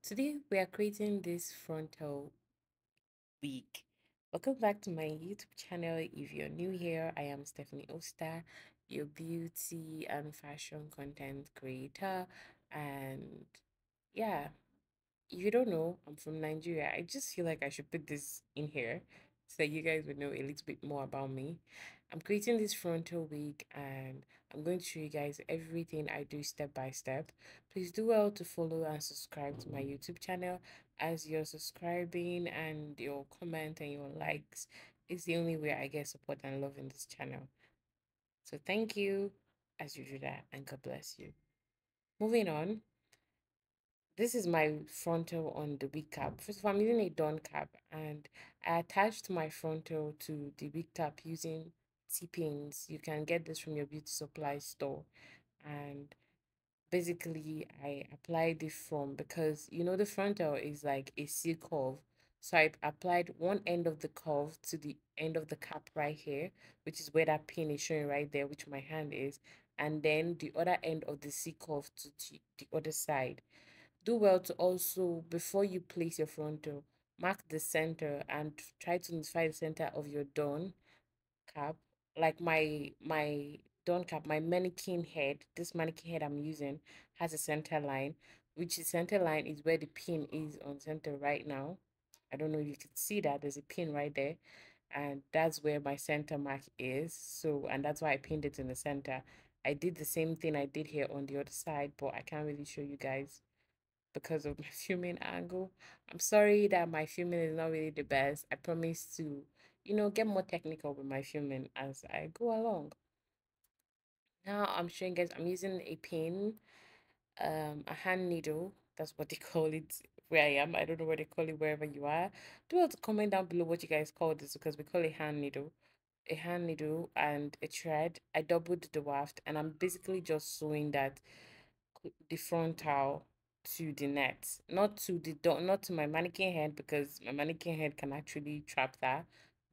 Today we are creating this frontal wig. Welcome back to my YouTube channel. If you're new here, I am Stephanie Oster, your beauty and fashion content creator. And yeah, if you don't know, I'm from Nigeria. I just feel like I should put this in here so that you guys would know a little bit more about me. I'm creating this frontal wig and I'm going to show you guys everything I do step by step. Please do well to follow and subscribe to my YouTube channel, as your subscribing and your comment and your likes is the only way I get support and love in this channel. So thank you as you do that, and God bless you. Moving on, this is my frontal on the wig cap. First of all, I'm using a dawn cap and I attached my frontal to the wig cap using T-pins. You can get this from your beauty supply store. And basically, I applied it from, because the frontal is like a C curve. So I applied one end of the curve to the end of the cap right here, which is where that pin is showing right there, which my hand is. And then the other end of the C curve to the other side. Do well to also, before you place your frontal, mark the center and try to identify the center of your dawn cap. Like my dawn cap, my mannequin head, this mannequin head I'm using has a center line, which is center line is where the pin is on center right now. I don't know if you can see that. There's a pin right there, and that's where my center mark is. So, and that's why I pinned it in the center. I did the same thing I did here on the other side, but I can't really show you guys because of my filming angle. I'm sorry that my filming is not really the best. I promise to, get more technical with my filming as I go along. Now I'm showing guys I'm using a pin, a hand needle. That's what they call it where I am. I don't know what they call it wherever you are. Do want to comment down below what you guys call this, because we call it hand needle. A hand needle and a thread. I doubled the waft and I'm basically just sewing that the frontal to the net, not to my mannequin head, because my mannequin head can actually trap that,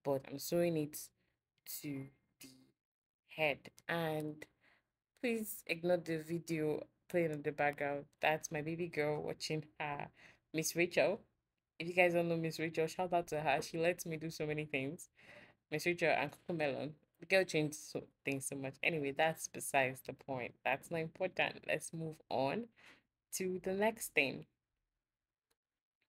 but I'm sewing it to the head. And please ignore the video playing in the background. That's my baby girl watching her Miss Rachel. If you guys don't know Miss Rachel, shout out to her. She lets me do so many things. Miss Rachel and Coco Melon. The girl changed things so much. Anyway, that's besides the point. That's not important. Let's move on to the next thing.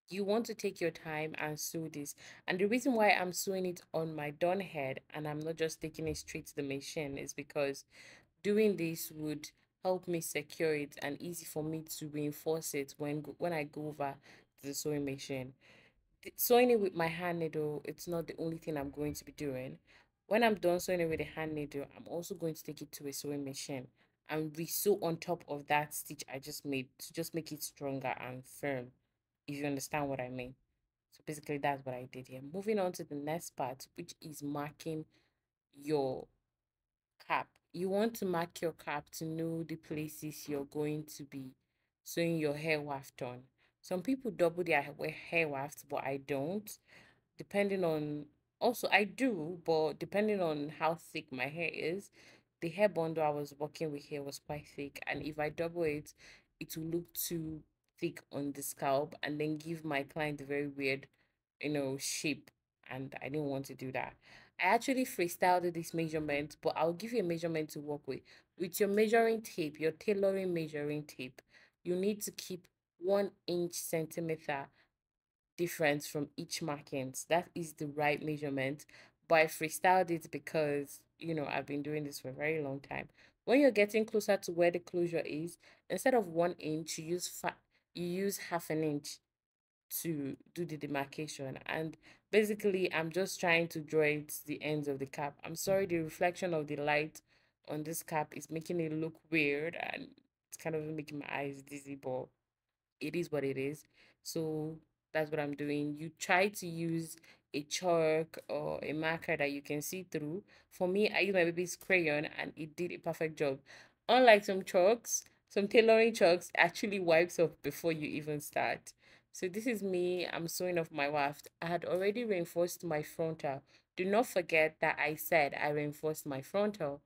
You want to take your time and sew this. And the reason why I'm sewing it on my done head and I'm not just taking it straight to the machine is because doing this would help me secure it and easy for me to reinforce it when I go over to the sewing machine. Sewing it with my hand needle, it's not the only thing I'm going to be doing. When I'm done sewing it with a hand needle, I'm also going to take it to a sewing machine and re-sew on top of that stitch I just made to just make it stronger and firm, if you understand what I mean. So basically that's what I did here. Moving on to the next part, which is marking your cap. You want to mark your cap to know the places you're going to be sewing your hair waft on. Some people double their hair wafts, but I don't. Depending on, also I do, but depending on how thick my hair is, the hair bundle I was working with here was quite thick, and if I double it, it will look too thick on the scalp and then give my client a very weird, shape, and I didn't want to do that. I actually freestyled this measurement, but I'll give you a measurement to work with. With your measuring tape, your tailoring measuring tape, you need to keep 1 inch centimeter difference from each markings. That is the right measurement. But I freestyled it because, I've been doing this for a very long time. When you're getting closer to where the closure is, instead of 1 inch, you use half an inch to do the demarcation. And basically, I'm just trying to draw it to the ends of the cap. I'm sorry, the reflection of the light on this cap is making it look weird and it's kind of making my eyes dizzy, but it is what it is. So that's what I'm doing. You try to use a chalk or a marker that you can see through. For me, I used my baby's crayon and it did a perfect job. Unlike some chalks, some tailoring chalks actually wipes off before you even start. So this is me. I'm sewing off my waft. I had already reinforced my frontal. Do not forget that I said I reinforced my frontal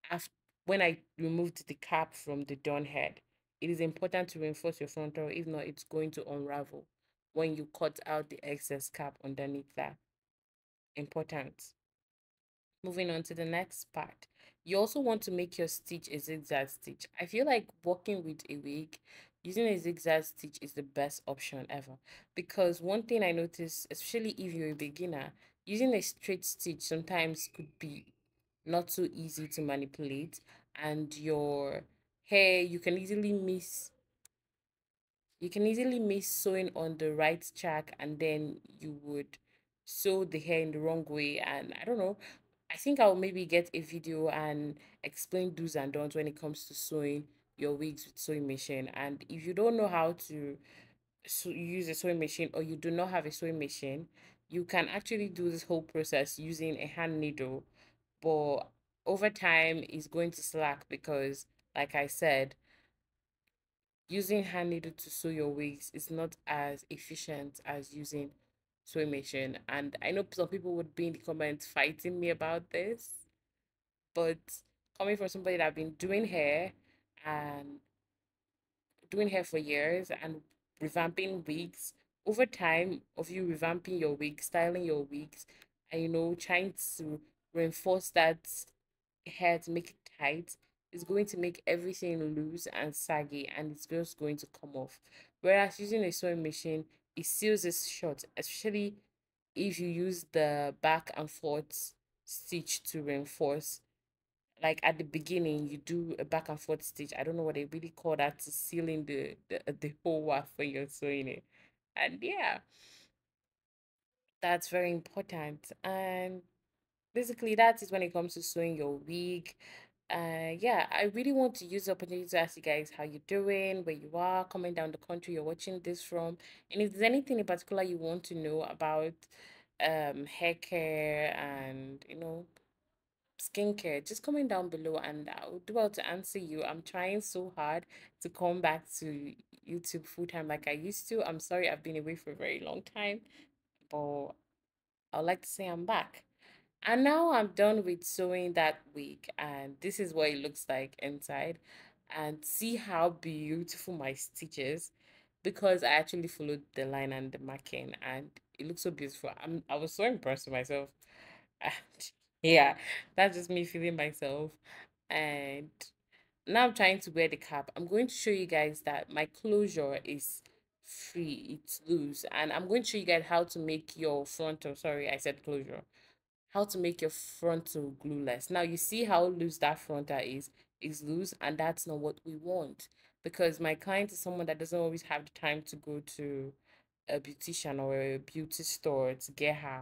after when I removed the cap from the dawn head. it is important to reinforce your frontal. If not, it's going to unravel when you cut out the excess cap underneath that. Important. Moving on to the next part. You also want to make your stitch a zigzag stitch. I feel like working with a wig, using a zigzag stitch is the best option ever. Because one thing I noticed, especially if you're a beginner, using a straight stitch sometimes could be not so easy to manipulate, and your hair, you can easily miss sewing on the right track, and then you would sew the hair in the wrong way. And I don't know, I think I'll maybe get a video and explain do's and don'ts when it comes to sewing your wigs with sewing machine. And if you don't know how to use a sewing machine, or you do not have a sewing machine, you can actually do this whole process using a hand needle. But over time is going to slack because, like I said, using hand needle to sew your wigs is not as efficient as using sewing machine. And I know some people would be in the comments fighting me about this, but coming from somebody that I've been and doing hair for years and revamping wigs, over time of you revamping your wigs, styling your wigs, and trying to reinforce that hair to make it tight, is going to make everything loose and saggy, and it's just going to come off. Whereas using a sewing machine, it seals this shut, especially if you use the back and forth stitch to reinforce. Like at the beginning, you do a back and forth stitch. I don't know what they really call that, to seal in the whole waft when you're sewing it. And yeah, that's very important. And basically, that is when it comes to sewing your wig. Yeah, I really want to use the opportunity to ask you guys how you're doing, where you are, comment down the country you're watching this from, and if there's anything in particular you want to know about hair care and skincare, just comment down below and I'll do well to answer you. I'm trying so hard to come back to YouTube full time like I used to. I'm sorry I've been away for a very long time, but I'd like to say I'm back. And now I'm done with sewing that wig, and this is what it looks like inside. And see how beautiful my stitches, because I actually followed the line and the marking, and it looks so beautiful. I was so impressed with myself. And yeah, that's just me feeling myself. And now I'm trying to wear the cap. I'm going to show you guys that my closure is free, it's loose, and I'm going to show you guys how to make your frontal, sorry, I said closure, how to make your frontal glueless. Now you see how loose that frontal is loose, and that's not what we want, because my client is someone that doesn't always have the time to go to a beautician or a beauty store to get her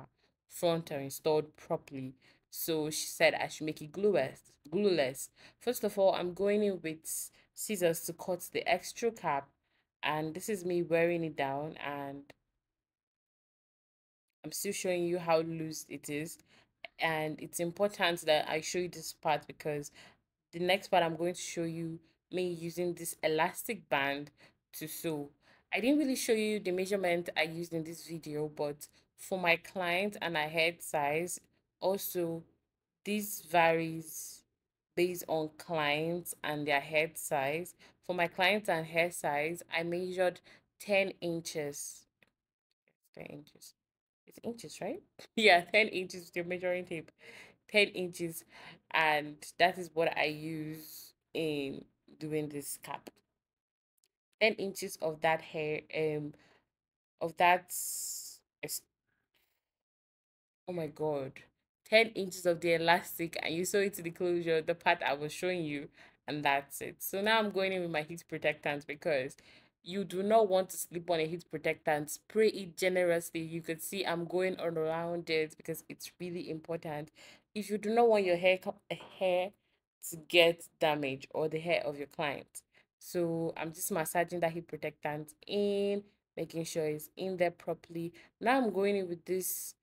frontal installed properly. So she said I should make it glueless. First of all, I'm going in with scissors to cut the extra cap, and this is me wearing it down, and I'm still showing you how loose it is. And it's important that I show you this part, because the next part I'm going to show you me using this elastic band to sew. I didn't really show you the measurement I used in this video, but for my client and her head size, also this varies based on clients and their head size. For my clients and hair size, I measured 10 inches. 10 inches. It's inches, right? Yeah, 10 inches with your measuring tape. 10 inches. And that is what I use in doing this cap. 10 inches of that hair, of that oh my god. 10 inches of the elastic, and you sew it to the closure, the part I was showing you, and that's it. So now I'm going in with my heat protectant, because you do not want to sleep on a heat protectant. Spray it generously. You could see I'm going all around it because it's really important. If you do not want your hair to get damaged, or the hair of your client. So I'm just massaging that heat protectant in, making sure it's in there properly. Now I'm going in with this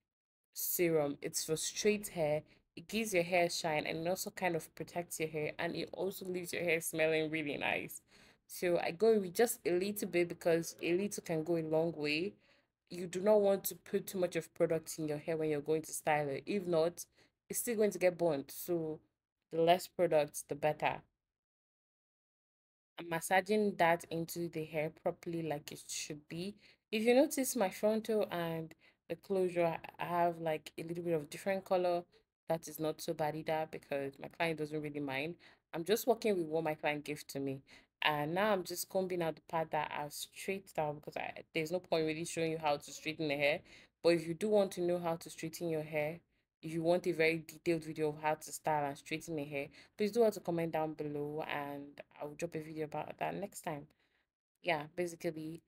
serum. It's for straight hair. It gives your hair shine, and it also kind of protects your hair, and it also leaves your hair smelling really nice. So I go with just a little bit, because a little can go a long way. You do not want to put too much of product in your hair when you're going to style it. If not, it's still going to get burnt. So the less products, the better. I'm massaging that into the hair properly like it should be. If you notice my frontal and the closure, I have like a little bit of different color. That is not so bad either because my client doesn't really mind. I'm just working with what my client gave to me. And now I'm just combing out the part that I've straightened out because there's no point really showing you how to straighten the hair. But if you do want to know how to straighten your hair, if you want a very detailed video of how to style and straighten the hair, please do also comment down below and I'll drop a video about that next time. Yeah, basically,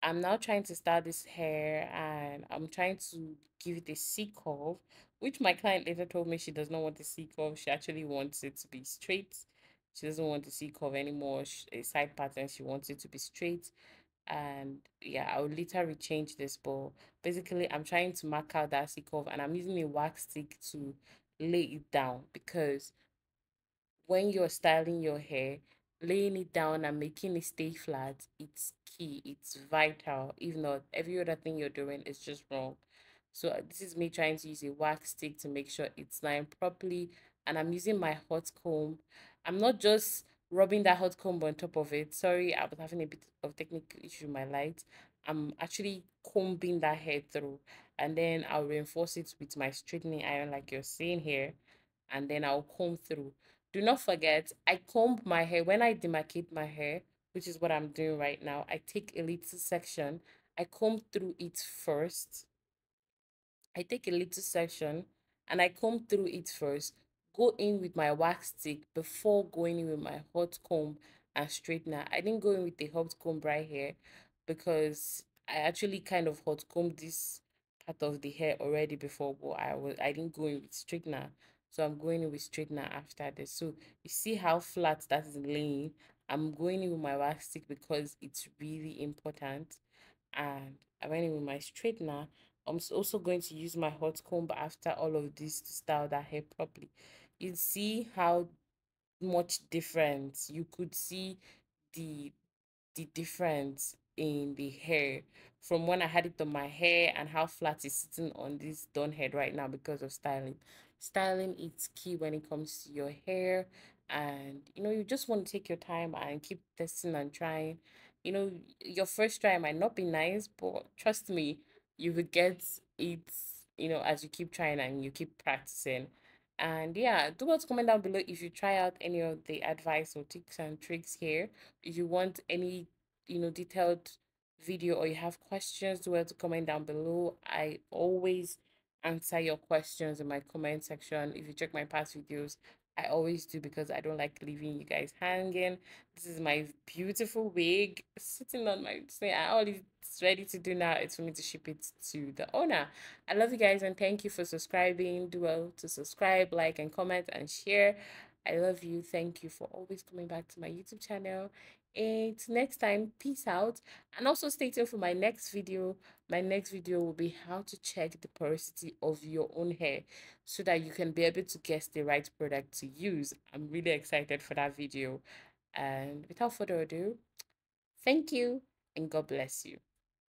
I'm now trying to style this hair and I'm trying to give it a C curve, which my client later told me she does not want a C curve. She actually wants it to be straight. She doesn't want the C curve anymore. A side pattern. She wants it to be straight. And yeah, I'll later rechange this, but basically I'm trying to mark out that C curve and I'm using a wax stick to lay it down because when you're styling your hair, laying it down and making it stay flat, it's key, it's vital. If not, every other thing you're doing is just wrong. So this is me trying to use a wax stick to make sure it's lying properly. And I'm using my hot comb. I'm not just rubbing that hot comb on top of it. Sorry, I was having a bit of technical issue with my light. I'm actually combing that hair through. And then I'll reinforce it with my straightening iron like you're seeing here. And then I'll comb through. Do not forget, I comb my hair. When I demarcate my hair, which is what I'm doing right now, I take a little section, I comb through it first. I take a little section and I comb through it first, go in with my wax stick before going in with my hot comb and straightener. I didn't go in with the hot comb right here because I actually kind of hot combed this part of the hair already before, but I didn't go in with straightener. So I'm going in with straightener after this. So you see how flat that is laying. I'm going in with my wax stick because it's really important. And I went in with my straightener. Also going to use my hot comb after all of this to style that hair properly. You see how much difference you could see the the difference in the hair from when I had it on my hair and how flat it's sitting on this done head right now because of styling. Styling is key when it comes to your hair, and you just want to take your time and keep testing and trying. Your first try might not be nice, but trust me, you will get it, as you keep trying and you keep practicing. And yeah, do also comment down below if you try out any of the advice or tips and tricks here. If you want any, detailed video or you have questions, do well to comment down below. I always answer your questions in my comment section. If you check my past videos, I always do because I don't like leaving you guys hanging. This is my beautiful wig sitting on my thing. All it's ready to do now is for me to ship it to the owner. I love you guys and thank you for subscribing. Do well to subscribe, like, and comment and share. I love you. Thank you for always coming back to my YouTube channel. And next time, peace out. And also stay tuned for my next video. My next video will be how to check the porosity of your own hair so that you can be able to guess the right product to use. I'm really excited for that video. And without further ado, thank you and God bless you.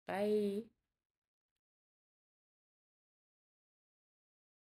Bye.